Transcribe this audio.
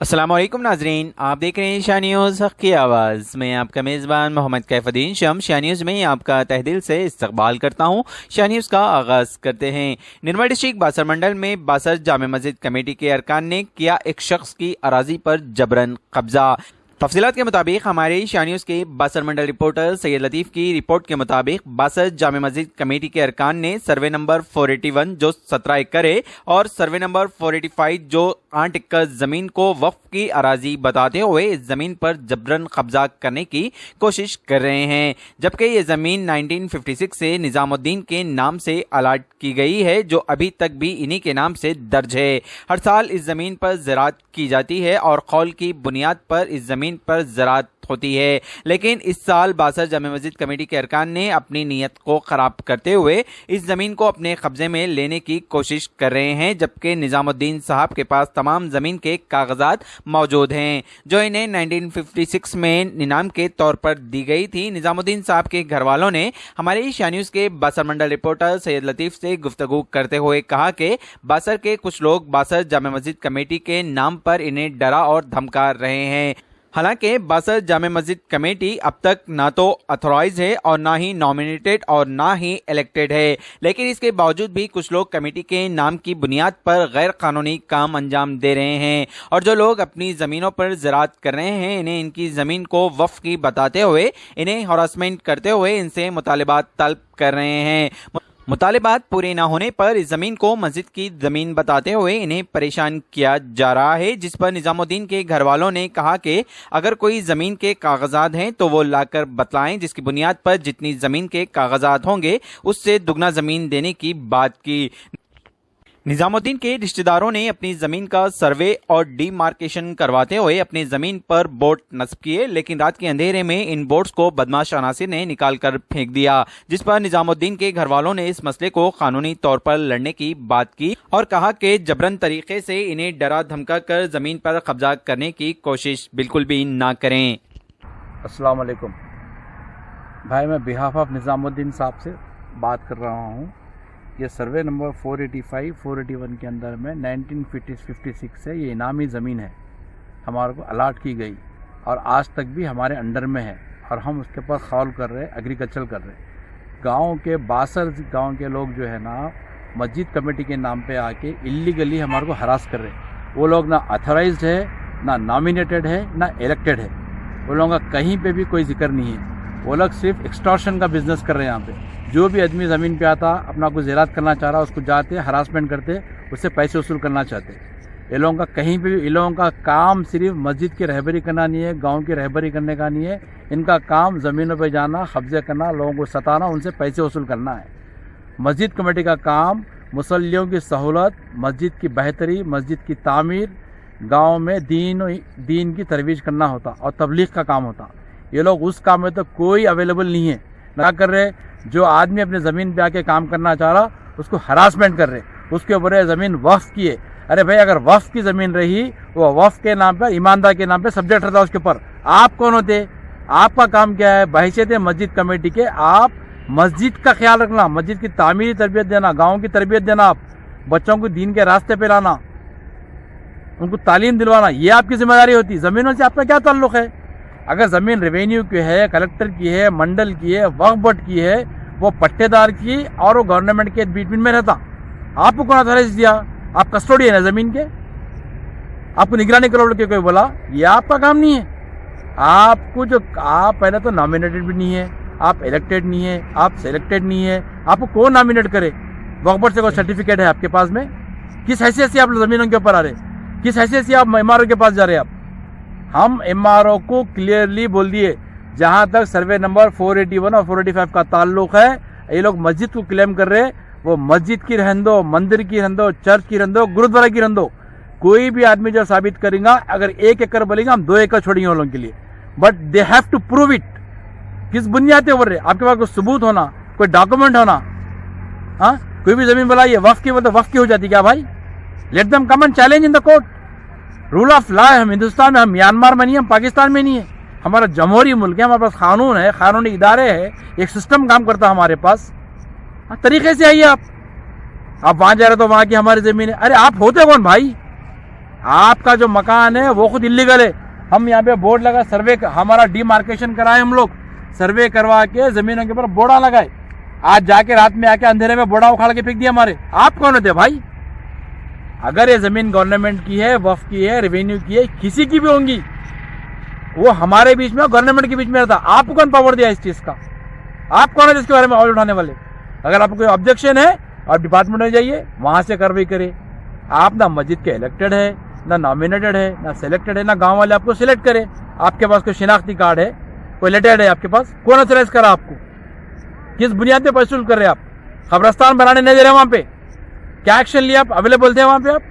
अस्सलाम वालेकुम नाजरीन, आप देख रहे हैं शाह न्यूज़ हक़ की आवाज़। मैं आपका मेज़बान मोहम्मद कैफुद्दीन शम्स शाह न्यूज़ में आपका तहे दिल से इस्तकबाल करता हूँ। शाह न्यूज़ का आगाज़ करते हैं। निर्मल डिस्ट्रिक्ट बासर मंडल में बासर जामे मस्जिद कमेटी के अरकान ने किया एक शख्स की अराजी पर जबरन कब्जा। तफसीलात के मुताबिक हमारे शाह न्यूज़ के बासर मंडल रिपोर्टर सैयद लतीफ़ की रिपोर्ट के मुताबिक बासर जामे मस्जिद कमेटी के अरकान ने सर्वे नंबर 481 जो 17 एकड़ है और सर्वे नंबर 485 जो 8 एकड़ जमीन को वक्फ की अराजी बताते हुए इस जमीन पर जबरन कब्जा करने की कोशिश कर रहे हैं, जबकि ये जमीन 1956 से निजामुद्दीन के नाम से अलाट की गई है जो अभी तक भी इन्हीं के नाम से दर्ज है। हर साल इस जमीन पर ज़राअत की जाती है और कौल की बुनियाद पर इस जमीन पर ज़राअत होती है, लेकिन इस साल बासर जामे मस्जिद कमेटी के अरकान ने अपनी नीयत को खराब करते हुए इस जमीन को अपने कब्जे में लेने की कोशिश कर रहे हैं, जबकि निजामुद्दीन साहब के पास तमाम जमीन के कागजात मौजूद हैं जो इन्हें 1956 में इनाम के तौर पर दी गई थी। निजामुद्दीन साहब के घर वालों ने हमारे शाह न्यूज़ के बासर मंडल रिपोर्टर सैयद लतीफ़ से गुफ्तगू करते हुए कहा कि बासर के कुछ लोग बासर जामे मस्जिद कमेटी के नाम पर इन्हें डरा और धमका रहे हैं। हालांकि बासर जामे मस्जिद कमेटी अब तक ना तो अथॉराइज है और ना ही नॉमिनेटेड और ना ही इलेक्टेड है, लेकिन इसके बावजूद भी कुछ लोग कमेटी के नाम की बुनियाद पर गैर कानूनी काम अंजाम दे रहे हैं और जो लोग अपनी ज़मीनों पर ज़राअत कर रहे हैं इन्हें इनकी ज़मीन को वक्फ की बताते हुए इन्हें हरासमेंट करते हुए इनसे मुतालिबात तलब कर रहे हैं। मुतालिबात पूरे न होने पर इस जमीन को मस्जिद की जमीन बताते हुए इन्हें परेशान किया जा रहा है, जिस पर निजामुद्दीन के घर वालों ने कहा कि अगर कोई जमीन के कागजात हैं तो वो लाकर बतलाएं, जिसकी बुनियाद पर जितनी जमीन के कागजात होंगे उससे दुगना जमीन देने की बात की। निजामुद्दीन के रिश्तेदारों ने अपनी जमीन का सर्वे और डीमार्केशन करवाते हुए अपनी जमीन पर बोर्ड नस्ब किए, लेकिन रात के अंधेरे में इन बोर्ड्स को बदमाश अनासिर ने निकाल कर फेंक दिया, जिस पर निजामुद्दीन के घर वालों ने इस मसले को कानूनी तौर पर लड़ने की बात की और कहा कि जबरन तरीके से इन्हें डरा धमका कर जमीन पर कब्जा करने की कोशिश बिल्कुल भी ना करें। अस्सलाम वालेकुम भाई, मैं बिहाफ ऑफ निजामुद्दीन साहब से बात कर रहा हूँ। ये सर्वे नंबर 485, 481 के अंदर में 1956 से ये इनामी ज़मीन है, हमारे को अलाट की गई और आज तक भी हमारे अंडर में है और हम उसके ऊपर खौल कर रहे हैं, एग्रीकल्चर कर रहे हैं। गांव के बासर गांव के लोग जो है ना मस्जिद कमेटी के नाम पे आके इलीगली हमारे को हरास कर रहे हैं। वो लोग ना अथॉराइज्ड है, ना नॉमिनेटेड है, ना इलेक्टेड है। वो लोगों का कहीं पे भी कोई जिक्र नहीं है। वो लोग सिर्फ एक्सटॉर्शन का बिजनेस कर रहे हैं। यहाँ पे जो भी आदमी ज़मीन पे आता अपना कुछ ज़राअत करना चाह रहा उसको जाते हरासमेंट करते, उससे पैसे वसूल करना चाहते। ये लोगों का कहीं पे भी, ये लोगों का काम सिर्फ मस्जिद की रहबरी करना नहीं है, गांव की रहबरी करने का नहीं है। इनका काम ज़मीनों पे जाना, कब्जे करना, लोगों को सताना, उनसे पैसे वसूल करना है। मस्जिद कमेटी का काम मुसल्लियों की सहूलत, मस्जिद की बेहतरी, मस्जिद की तामीर, गाँव में दीन की तरवीज करना होता और तबलीग का काम होता। ये लोग उस काम में तो कोई अवेलेबल नहीं है, ना कर रहे। जो आदमी अपने ज़मीन पे आके काम करना चाह रहा उसको हरासमेंट कर रहे, उसके ऊपर ज़मीन वक्फ की है। अरे भाई, अगर वक्फ की ज़मीन रही वो वक्फ के नाम पे, ईमानदार के नाम पे सब्जेक्ट रहता उसके ऊपर। आप कौन होते? आपका काम क्या है? बहैसियत मस्जिद कमेटी के आप मस्जिद का ख्याल रखना, मस्जिद की तामीरी तरबियत देना, गाँव की तरबियत देना, आप बच्चों को दीन के रास्ते पे लाना, उनको तालीम दिलवाना, ये आपकी जिम्मेदारी होती। ज़मीनों से आपका क्या ताल्लुक़ है? अगर ज़मीन रेवेन्यू की है, कलेक्टर की है, मंडल की है, वक्फ बोर्ड की है, वो पट्टेदार की और वो गवर्नमेंट के बीच में रहता। आपको कौन अथॉराइज दिया? आप कस्टोडियन है ज़मीन के, आपको निगरानी करो के कोई बोला? ये आपका काम नहीं है। आपको जो आप पहले तो नॉमिनेटेड भी नहीं है, आप इलेक्टेड नहीं है, आप सेलेक्टेड नहीं है। आपको कौन नॉमिनेट करे? वक्फ बोर्ड से कोई सर्टिफिकेट है आपके पास में? किस हैसियत से आप ज़मीनों के ऊपर आ रहे? किस हैसियत से आप एमआरओ के पास जा रहे? आप हम एमआरओ को क्लियरली बोल दिए, जहां तक सर्वे नंबर 481 और 485 का ताल्लुक है, ये लोग मस्जिद को क्लेम कर रहे, वो मस्जिद की रहन दो, मंदिर की रहन दो, चर्च की रहन दो, गुरुद्वारा की रहन दो। कोई भी आदमी जो साबित करेगा, अगर 1 एकड़ बोलेगा हम 2 एकड़ छोड़ेंगे उन लोगों के लिए, but they have to prove it. किस बुनियाद पे बोल रहे? आपके पास कोई सबूत होना, कोई डॉक्यूमेंट होना। हाँ, कोई भी जमीन बोला ये वक्फ की, मतलब वक्फ की हो जाती क्या भाई? Let them come and challenge in the court. Rule of law है हम हिंदुस्तान में, हम म्यांमार में नहीं, हम पाकिस्तान में नहीं है। हमारा जमहूरी मुल्क है, हमारे पास कानून है, कानूनी इदारे है, एक सिस्टम काम करता है हमारे पास। तरीके से आइए आप वहां जा रहे तो वहां की हमारी जमीन है। अरे आप होते कौन भाई? आपका जो मकान है वो खुद इलीगल है। हम यहाँ पे बोर्ड लगा, सर्वे हमारा डिमार्केशन कराए, हम लोग सर्वे करवा के जमीनों के ऊपर बोर्डा लगाए। आज जाके रात में आके अंधेरे में बोर्डा उखाड़ के फेंक दिया हमारे। आप कौन होते भाई? अगर ये जमीन गवर्नमेंट की है, वक्फ की है, रेवेन्यू की है, किसी की भी होंगी, वो हमारे बीच में, गवर्नमेंट के बीच में रहता। आपको कौन पावर दिया इस चीज का? आप कौन है जिसके बारे में आवाज उठाने वाले? अगर आपको कोई ऑब्जेक्शन है, आप डिपार्टमेंट में जाइए, वहां से कार्रवाई करे। आप ना मस्जिद के इलेक्टेड है, ना नॉमिनेटेड है, ना सिलेक्टेड है, ना गांव वाले आपको सिलेक्ट करे। आपके पास कोई शिनाख्ती कार्ड है, कोई लेटर है आपके पास? कौन ऑथराइज करा आपको? किस बुनियाद पे पैसे वसूल कर रहे हैं आप? कब्रस्तान बनाने नहीं दे रहे वहां पे? क्या एक्शन लिया आप? अवेलेबल थे वहां पे आप?